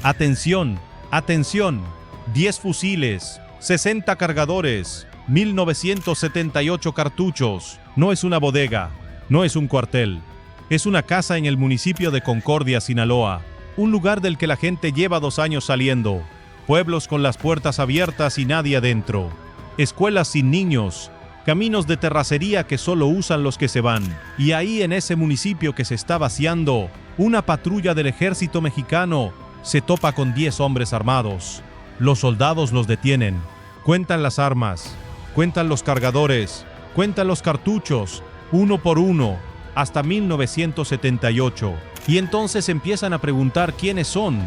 Atención, atención, 10 fusiles, 60 cargadores, 1978 cartuchos. No es una bodega, no es un cuartel. Es una casa en el municipio de Concordia, Sinaloa. Un lugar del que la gente lleva 2 años saliendo. Pueblos con las puertas abiertas y nadie adentro. Escuelas sin niños. Caminos de terracería que solo usan los que se van. Y ahí en ese municipio que se está vaciando, una patrulla del ejército mexicano se topa con 10 hombres armados. Los soldados los detienen. Cuentan las armas, cuentan los cargadores, cuentan los cartuchos, uno por uno, hasta 1978. Y entonces empiezan a preguntar quiénes son.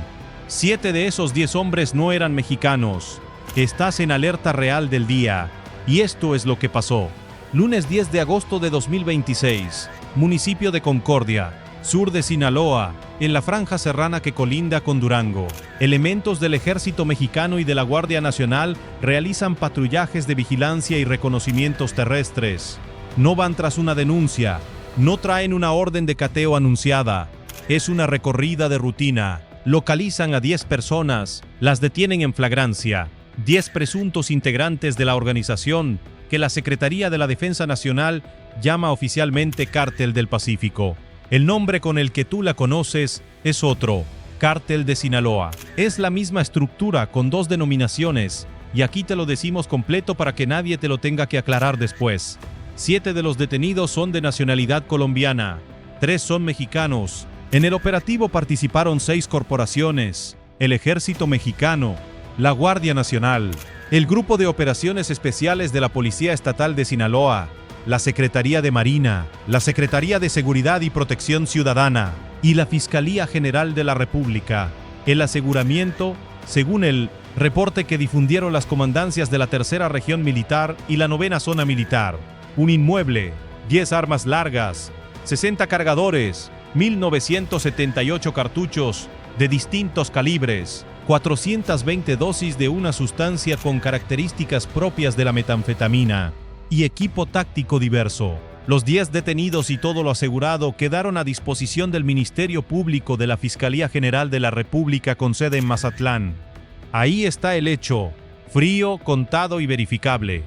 7 de esos 10 hombres no eran mexicanos. Estás en alerta real del día. Y esto es lo que pasó. Lunes 10 de agosto de 2026, municipio de Concordia, sur de Sinaloa, en la franja serrana que colinda con Durango. Elementos del Ejército Mexicano y de la Guardia Nacional realizan patrullajes de vigilancia y reconocimientos terrestres. No van tras una denuncia, no traen una orden de cateo anunciada. Es una recorrida de rutina. Localizan a 10 personas, las detienen en flagrancia. 10 presuntos integrantes de la organización que la Secretaría de la Defensa Nacional llama oficialmente Cártel del Pacífico. El nombre con el que tú la conoces es otro, Cártel de Sinaloa. Es la misma estructura con 2 denominaciones, y aquí te lo decimos completo para que nadie te lo tenga que aclarar después. 7 de los detenidos son de nacionalidad colombiana, 3 son mexicanos. En el operativo participaron 6 corporaciones, el Ejército Mexicano, la Guardia Nacional, el Grupo de Operaciones Especiales de la Policía Estatal de Sinaloa, la Secretaría de Marina, la Secretaría de Seguridad y Protección Ciudadana y la Fiscalía General de la República. El aseguramiento, según el reporte que difundieron las comandancias de la Tercera Región Militar y la Novena Zona Militar, un inmueble, 10 armas largas, 60 cargadores, 1978 cartuchos de distintos calibres, 420 dosis de una sustancia con características propias de la metanfetamina y equipo táctico diverso. Los 10 detenidos y todo lo asegurado quedaron a disposición del Ministerio Público de la Fiscalía General de la República con sede en Mazatlán. Ahí está el hecho, frío, contado y verificable.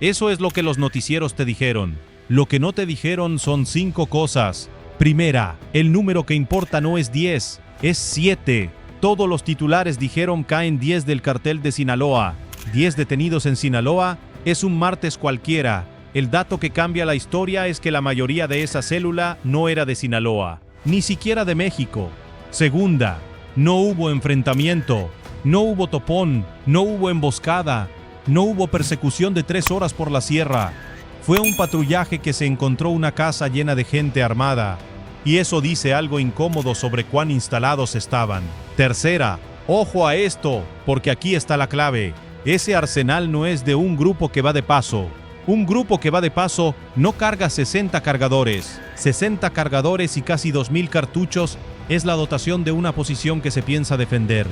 Eso es lo que los noticieros te dijeron. Lo que no te dijeron son 5 cosas. Primera, el número que importa no es 10, es 7. Todos los titulares dijeron caen 10 del cartel de Sinaloa. 10 detenidos en Sinaloa es un martes cualquiera. El dato que cambia la historia es que la mayoría de esa célula no era de Sinaloa, ni siquiera de México. Segunda, no hubo enfrentamiento, no hubo topón, no hubo emboscada, no hubo persecución de 3 horas por la sierra. Fue un patrullaje que se encontró una casa llena de gente armada. Y eso dice algo incómodo sobre cuán instalados estaban. Tercera, ojo a esto, porque aquí está la clave. Ese arsenal no es de un grupo que va de paso. Un grupo que va de paso no carga 60 cargadores. 60 cargadores y casi 2000 cartuchos es la dotación de una posición que se piensa defender.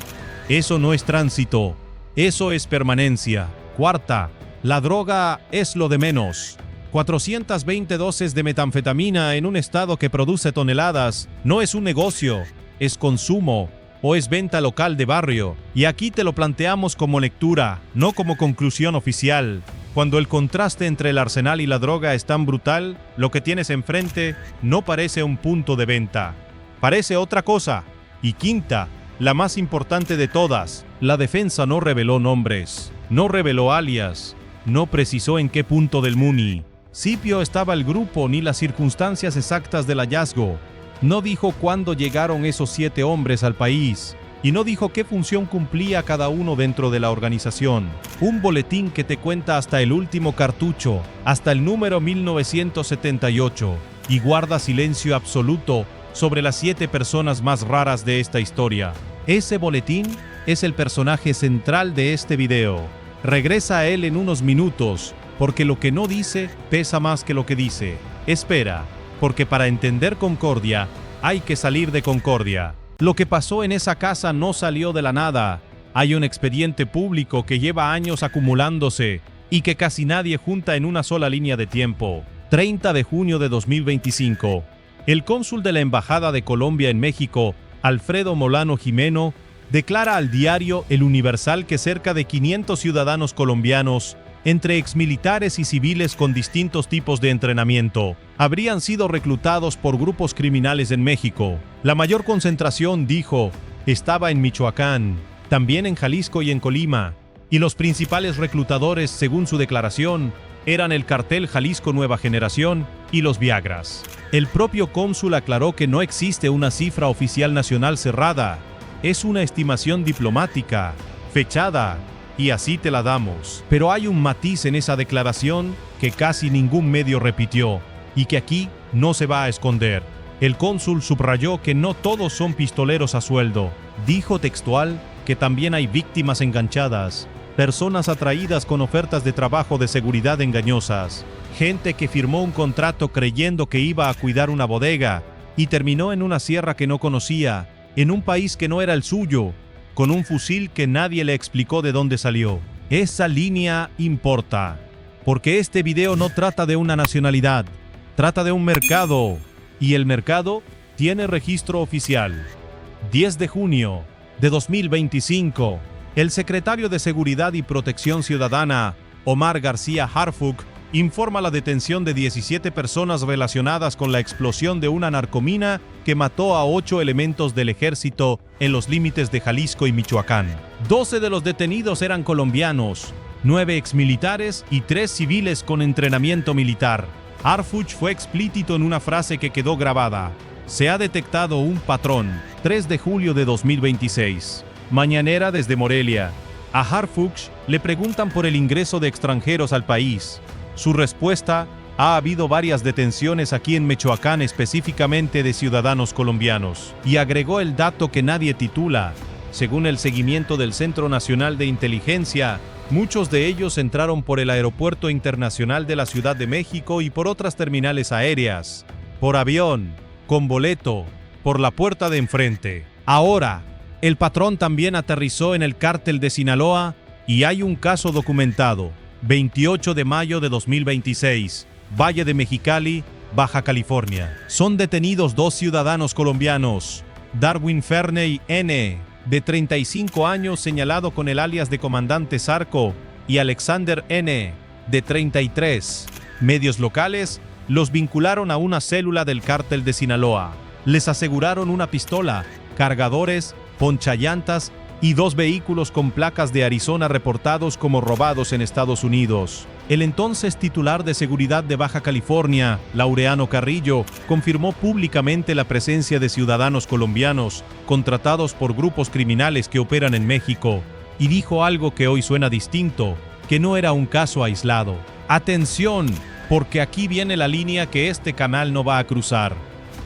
Eso no es tránsito, eso es permanencia. Cuarta, la droga es lo de menos. 420 dosis de metanfetamina en un estado que produce toneladas no es un negocio, es consumo o es venta local de barrio. Y aquí te lo planteamos como lectura, no como conclusión oficial. Cuando el contraste entre el arsenal y la droga es tan brutal, lo que tienes enfrente no parece un punto de venta, parece otra cosa. Y quinta, la más importante de todas, la defensa no reveló nombres, no reveló alias, no precisó en qué punto del Muni Sitio estaba el grupo ni las circunstancias exactas del hallazgo. No dijo cuándo llegaron esos 7 hombres al país y no dijo qué función cumplía cada uno dentro de la organización. Un boletín que te cuenta hasta el último cartucho, hasta el número 1978, y guarda silencio absoluto sobre las 7 personas más raras de esta historia. Ese boletín es el personaje central de este video. Regresa a él en unos minutos, porque lo que no dice pesa más que lo que dice. Espera, porque para entender Concordia hay que salir de Concordia. Lo que pasó en esa casa no salió de la nada. Hay un expediente público que lleva años acumulándose y que casi nadie junta en una sola línea de tiempo. 30 de junio de 2025. El cónsul de la Embajada de Colombia en México, Alfredo Molano Jimeno, declara al diario El Universal que cerca de 500 ciudadanos colombianos, entre exmilitares y civiles con distintos tipos de entrenamiento, habrían sido reclutados por grupos criminales en México. La mayor concentración, dijo, estaba en Michoacán, también en Jalisco y en Colima, y los principales reclutadores, según su declaración, eran el cartel Jalisco Nueva Generación y los Viagras. El propio cónsul aclaró que no existe una cifra oficial nacional cerrada, es una estimación diplomática, fechada, y así te la damos. Pero hay un matiz en esa declaración que casi ningún medio repitió, y que aquí no se va a esconder. El cónsul subrayó que no todos son pistoleros a sueldo. Dijo textual que también hay víctimas enganchadas, personas atraídas con ofertas de trabajo de seguridad engañosas, gente que firmó un contrato creyendo que iba a cuidar una bodega y terminó en una sierra que no conocía, en un país que no era el suyo, con un fusil que nadie le explicó de dónde salió. Esa línea importa, porque este video no trata de una nacionalidad, trata de un mercado, y el mercado tiene registro oficial. 10 de junio de 2025, el secretario de Seguridad y Protección Ciudadana, Omar García Harfuch, informa la detención de 17 personas relacionadas con la explosión de una narcomina que mató a 8 elementos del ejército en los límites de Jalisco y Michoacán. 12 de los detenidos eran colombianos, 9 exmilitares y 3 civiles con entrenamiento militar. Harfuch fue explícito en una frase que quedó grabada: se ha detectado un patrón. 3 de julio de 2026. Mañanera desde Morelia. A Harfuch le preguntan por el ingreso de extranjeros al país. Su respuesta: ha habido varias detenciones aquí en Michoacán, específicamente de ciudadanos colombianos. Y agregó el dato que nadie titula. Según el seguimiento del Centro Nacional de Inteligencia, muchos de ellos entraron por el Aeropuerto Internacional de la Ciudad de México y por otras terminales aéreas, por avión, con boleto, por la puerta de enfrente. Ahora, el patrón también aterrizó en el cártel de Sinaloa y hay un caso documentado. 28 de mayo de 2026, Valle de Mexicali, Baja California. Son detenidos 2 ciudadanos colombianos, Darwin Ferney N., de 35 años, señalado con el alias de Comandante Zarco, y Alexander N., de 33. Medios locales los vincularon a una célula del cártel de Sinaloa. Les aseguraron una pistola, cargadores, ponchallantas y 2 vehículos con placas de Arizona reportados como robados en Estados Unidos. El entonces titular de Seguridad de Baja California, Laureano Carrillo, confirmó públicamente la presencia de ciudadanos colombianos contratados por grupos criminales que operan en México, y dijo algo que hoy suena distinto, que no era un caso aislado. Atención, porque aquí viene la línea que este canal no va a cruzar.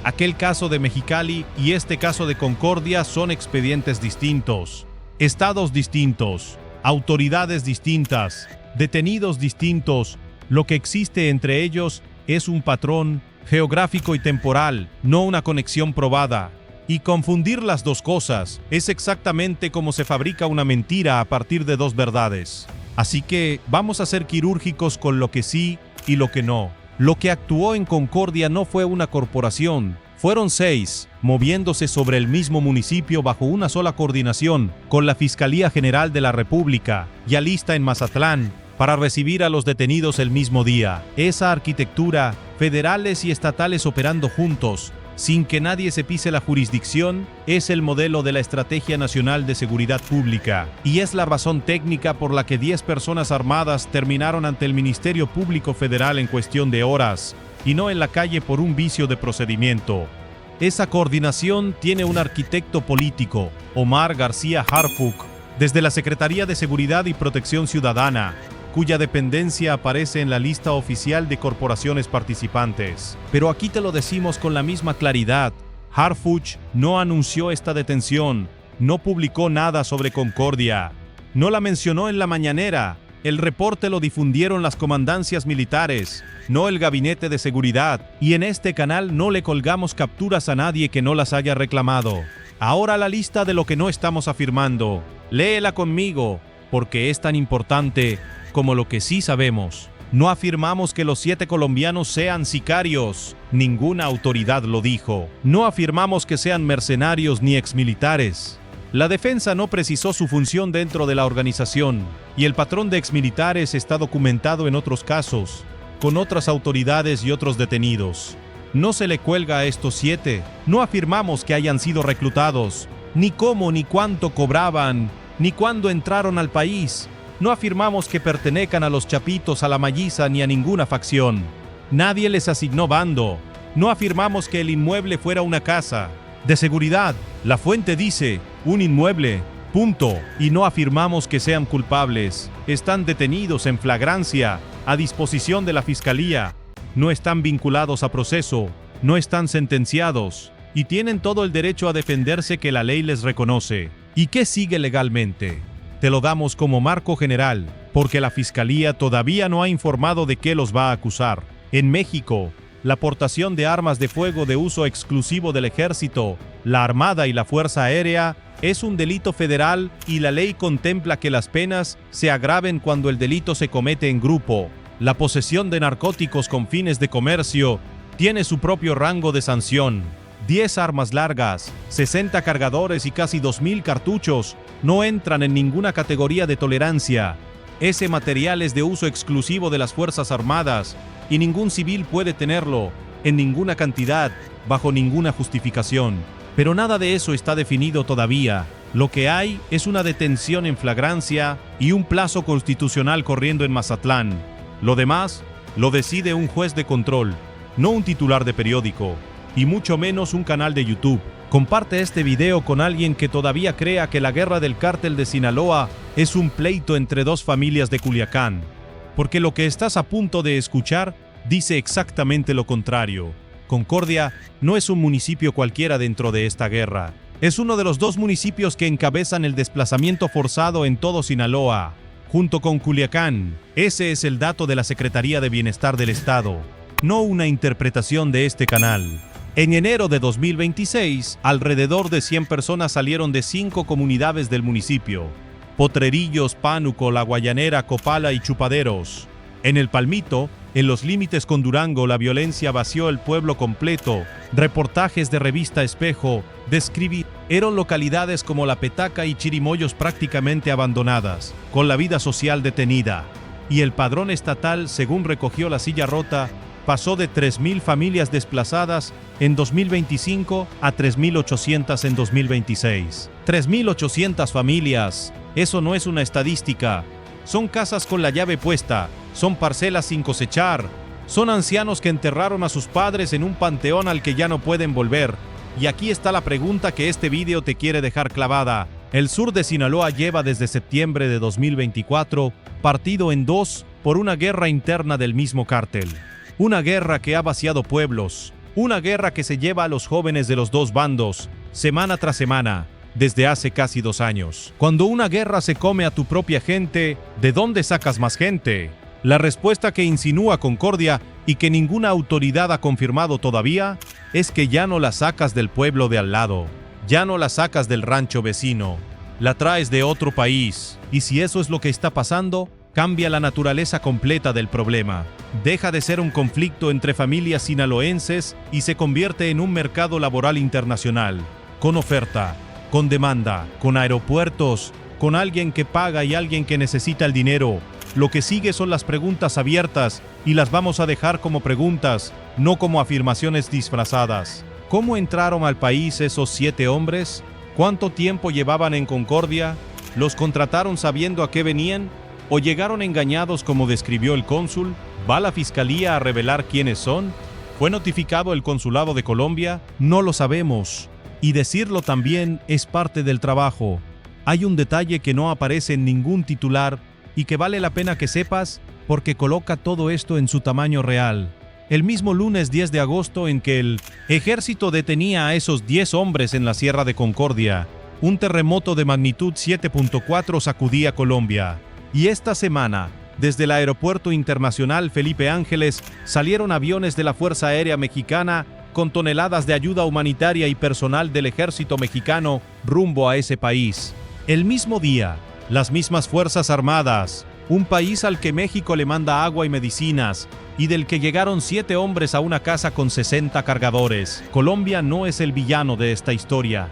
Aquel caso de Mexicali y este caso de Concordia son expedientes distintos, estados distintos, autoridades distintas, detenidos distintos. Lo que existe entre ellos es un patrón geográfico y temporal, no una conexión probada. Y confundir las dos cosas es exactamente como se fabrica una mentira a partir de 2 verdades. Así que vamos a ser quirúrgicos con lo que sí y lo que no. Lo que actuó en Concordia no fue una corporación, fueron 6, moviéndose sobre el mismo municipio bajo una sola coordinación, con la Fiscalía General de la República, ya lista en Mazatlán, para recibir a los detenidos el mismo día. Esa arquitectura, federales y estatales operando juntos, sin que nadie se pise la jurisdicción, es el modelo de la Estrategia Nacional de Seguridad Pública, y es la razón técnica por la que 10 personas armadas terminaron ante el Ministerio Público Federal en cuestión de horas, y no en la calle por un vicio de procedimiento. Esa coordinación tiene un arquitecto político, Omar García Harfuch, desde la Secretaría de Seguridad y Protección Ciudadana, cuya dependencia aparece en la lista oficial de corporaciones participantes. Pero aquí te lo decimos con la misma claridad. Harfuch no anunció esta detención, no publicó nada sobre Concordia, no la mencionó en la mañanera. El reporte lo difundieron las comandancias militares, no el Gabinete de Seguridad, y en este canal no le colgamos capturas a nadie que no las haya reclamado. Ahora la lista de lo que no estamos afirmando. Léela conmigo, porque es tan importante como lo que sí sabemos. No afirmamos que los 7 colombianos sean sicarios, ninguna autoridad lo dijo. No afirmamos que sean mercenarios ni exmilitares. La defensa no precisó su función dentro de la organización, y el patrón de exmilitares está documentado en otros casos, con otras autoridades y otros detenidos. No se le cuelga a estos 7, no afirmamos que hayan sido reclutados, ni cómo ni cuánto cobraban, ni cuándo entraron al país. No afirmamos que pertenezcan a los Chapitos, a la Malliza ni a ninguna facción. Nadie les asignó bando. No afirmamos que el inmueble fuera una casa de seguridad. La fuente dice, un inmueble, punto. Y no afirmamos que sean culpables. Están detenidos en flagrancia, a disposición de la Fiscalía. No están vinculados a proceso, no están sentenciados, y tienen todo el derecho a defenderse que la ley les reconoce. ¿Y qué sigue legalmente? Te lo damos como marco general, porque la Fiscalía todavía no ha informado de qué los va a acusar. En México, la portación de armas de fuego de uso exclusivo del Ejército, la Armada y la Fuerza Aérea es un delito federal y la ley contempla que las penas se agraven cuando el delito se comete en grupo. La posesión de narcóticos con fines de comercio tiene su propio rango de sanción. 10 armas largas, 60 cargadores y casi 2.000 cartuchos no entran en ninguna categoría de tolerancia. Ese material es de uso exclusivo de las Fuerzas Armadas y ningún civil puede tenerlo, en ninguna cantidad, bajo ninguna justificación. Pero nada de eso está definido todavía. Lo que hay es una detención en flagrancia y un plazo constitucional corriendo en Mazatlán. Lo demás lo decide un juez de control, no un titular de periódico, y mucho menos un canal de YouTube. Comparte este video con alguien que todavía crea que la guerra del cártel de Sinaloa es un pleito entre dos familias de Culiacán, porque lo que estás a punto de escuchar dice exactamente lo contrario. Concordia no es un municipio cualquiera dentro de esta guerra. Es uno de los 2 municipios que encabezan el desplazamiento forzado en todo Sinaloa, junto con Culiacán. Ese es el dato de la Secretaría de Bienestar del Estado, no una interpretación de este canal. En enero de 2026, alrededor de 100 personas salieron de 5 comunidades del municipio: Potrerillos, Pánuco, La Guayanera, Copala y Chupaderos. En El Palmito, en los límites con Durango, la violencia vació el pueblo completo. Reportajes de revista Espejo describieron localidades como La Petaca y Chirimoyos prácticamente abandonadas, con la vida social detenida. Y el padrón estatal, según recogió La Silla Rota, pasó de 3.000 familias desplazadas en 2025 a 3.800 en 2026. 3.800 familias. Eso no es una estadística. Son casas con la llave puesta, son parcelas sin cosechar, son ancianos que enterraron a sus padres en un panteón al que ya no pueden volver. Y aquí está la pregunta que este video te quiere dejar clavada. El sur de Sinaloa lleva desde septiembre de 2024 partido en 2 por una guerra interna del mismo cártel. Una guerra que ha vaciado pueblos, una guerra que se lleva a los jóvenes de los 2 bandos, semana tras semana, desde hace casi 2 años. Cuando una guerra se come a tu propia gente, ¿de dónde sacas más gente? La respuesta que insinúa Concordia y que ninguna autoridad ha confirmado todavía es que ya no la sacas del pueblo de al lado, ya no la sacas del rancho vecino, la traes de otro país. Y si eso es lo que está pasando, cambia la naturaleza completa del problema. Deja de ser un conflicto entre familias sinaloenses y se convierte en un mercado laboral internacional, con oferta, con demanda, con aeropuertos, con alguien que paga y alguien que necesita el dinero. Lo que sigue son las preguntas abiertas y las vamos a dejar como preguntas, no como afirmaciones disfrazadas. ¿Cómo entraron al país esos 7 hombres? ¿Cuánto tiempo llevaban en Concordia? ¿Los contrataron sabiendo a qué venían? ¿O llegaron engañados como describió el cónsul? ¿Va la Fiscalía a revelar quiénes son? ¿Fue notificado el Consulado de Colombia? No lo sabemos. Y decirlo también es parte del trabajo. Hay un detalle que no aparece en ningún titular y que vale la pena que sepas porque coloca todo esto en su tamaño real. El mismo lunes 10 de agosto en que el ejército detenía a esos 10 hombres en la Sierra de Concordia, un terremoto de magnitud 7.4 sacudía Colombia. Y esta semana, desde el Aeropuerto Internacional Felipe Ángeles, salieron aviones de la Fuerza Aérea Mexicana con toneladas de ayuda humanitaria y personal del Ejército Mexicano rumbo a ese país. El mismo día, las mismas Fuerzas Armadas, un país al que México le manda agua y medicinas, y del que llegaron 7 hombres a una casa con 60 cargadores. Colombia no es el villano de esta historia.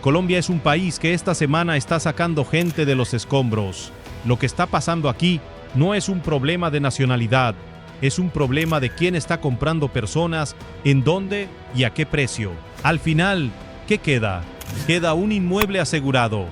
Colombia es un país que esta semana está sacando gente de los escombros. Lo que está pasando aquí no es un problema de nacionalidad, es un problema de quién está comprando personas, en dónde y a qué precio. Al final, ¿qué queda? Queda un inmueble asegurado,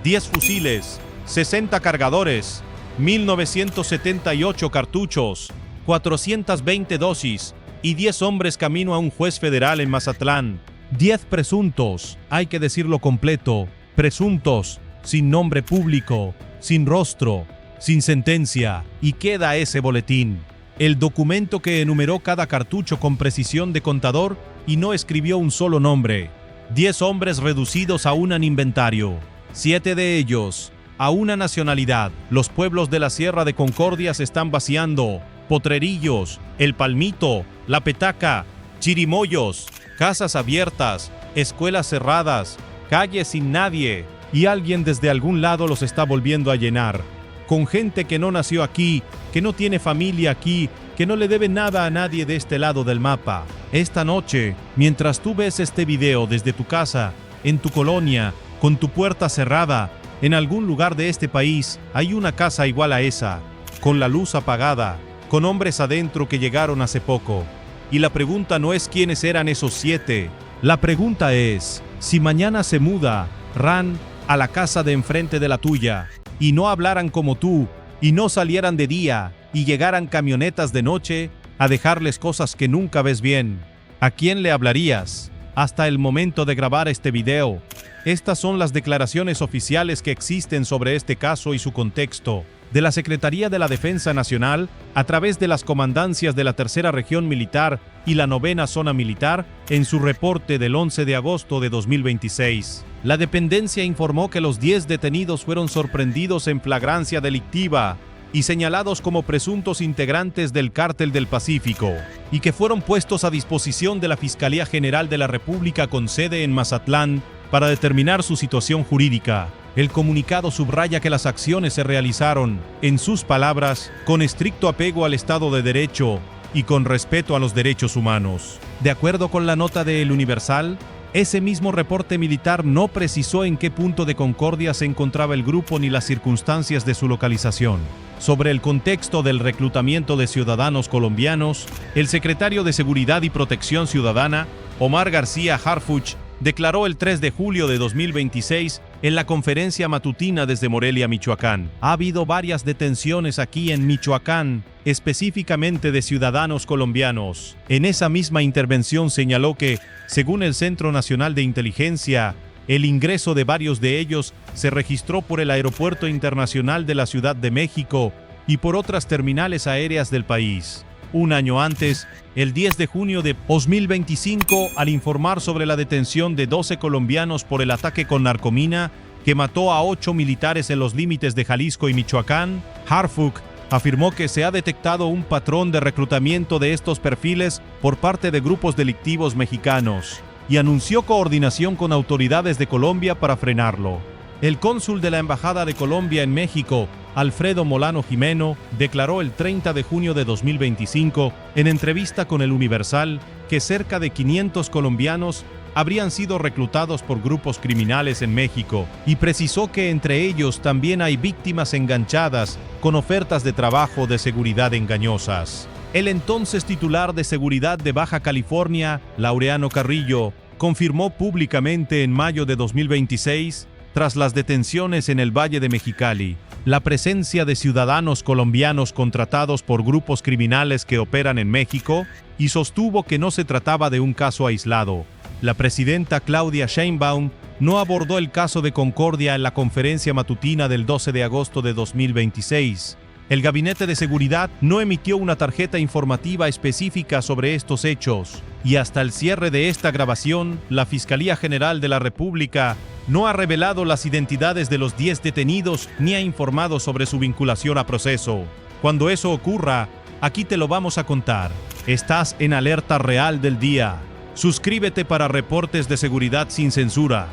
10 fusiles, 60 cargadores, 1978 cartuchos, 420 dosis y 10 hombres camino a un juez federal en Mazatlán. 10 presuntos, hay que decirlo completo, presuntos, sin nombre público, sin rostro, sin sentencia, y queda ese boletín. El documento que enumeró cada cartucho con precisión de contador y no escribió un solo nombre. 10 hombres reducidos a un inventario, 7 de ellos a una nacionalidad. Los pueblos de la Sierra de Concordia se están vaciando. Potrerillos, El Palmito, La Petaca, Chirimoyos, casas abiertas, escuelas cerradas, calles sin nadie, y alguien desde algún lado los está volviendo a llenar, con gente que no nació aquí, que no tiene familia aquí, que no le debe nada a nadie de este lado del mapa. Esta noche, mientras tú ves este video desde tu casa, en tu colonia, con tu puerta cerrada, en algún lugar de este país, hay una casa igual a esa, con la luz apagada, con hombres adentro que llegaron hace poco. Y la pregunta no es quiénes eran esos 7. La pregunta es, si mañana se muda Ran a la casa de enfrente de la tuya, y no hablaran como tú, y no salieran de día, y llegaran camionetas de noche a dejarles cosas que nunca ves bien, ¿a quién le hablarías? Hasta el momento de grabar este video, estas son las declaraciones oficiales que existen sobre este caso y su contexto, de la Secretaría de la Defensa Nacional, a través de las comandancias de la Tercera Región Militar y la Novena Zona Militar, en su reporte del 11 de agosto de 2026. La dependencia informó que los 10 detenidos fueron sorprendidos en flagrancia delictiva y señalados como presuntos integrantes del Cártel del Pacífico, y que fueron puestos a disposición de la Fiscalía General de la República con sede en Mazatlán para determinar su situación jurídica. El comunicado subraya que las acciones se realizaron, en sus palabras, con estricto apego al Estado de Derecho y con respeto a los derechos humanos. De acuerdo con la nota de El Universal, ese mismo reporte militar no precisó en qué punto de Concordia se encontraba el grupo ni las circunstancias de su localización. Sobre el contexto del reclutamiento de ciudadanos colombianos, el secretario de Seguridad y Protección Ciudadana, Omar García Harfuch, declaró el 3 de julio de 2026 en la conferencia matutina desde Morelia, Michoacán. Ha habido varias detenciones aquí en Michoacán, específicamente de ciudadanos colombianos. En esa misma intervención señaló que, según el Centro Nacional de Inteligencia, el ingreso de varios de ellos se registró por el Aeropuerto Internacional de la Ciudad de México y por otras terminales aéreas del país. Un año antes, el 10 de junio de 2025, al informar sobre la detención de 12 colombianos por el ataque con narcomina que mató a 8 militares en los límites de Jalisco y Michoacán, Harfuch afirmó que se ha detectado un patrón de reclutamiento de estos perfiles por parte de grupos delictivos mexicanos y anunció coordinación con autoridades de Colombia para frenarlo. El cónsul de la Embajada de Colombia en México, Alfredo Molano Jimeno, declaró el 30 de junio de 2025, en entrevista con El Universal, que cerca de 500 colombianos habrían sido reclutados por grupos criminales en México, y precisó que entre ellos también hay víctimas enganchadas con ofertas de trabajo de seguridad engañosas. El entonces titular de Seguridad de Baja California, Laureano Carrillo, confirmó públicamente en mayo de 2026, tras las detenciones en el Valle de Mexicali, la presencia de ciudadanos colombianos contratados por grupos criminales que operan en México, y sostuvo que no se trataba de un caso aislado. La presidenta Claudia Sheinbaum no abordó el caso de Concordia en la conferencia matutina del 12 de agosto de 2026. El Gabinete de Seguridad no emitió una tarjeta informativa específica sobre estos hechos, y hasta el cierre de esta grabación, la Fiscalía General de la República no ha revelado las identidades de los 10 detenidos ni ha informado sobre su vinculación a proceso. Cuando eso ocurra, aquí te lo vamos a contar. Estás en Alerta Real del Día. Suscríbete para reportes de seguridad sin censura.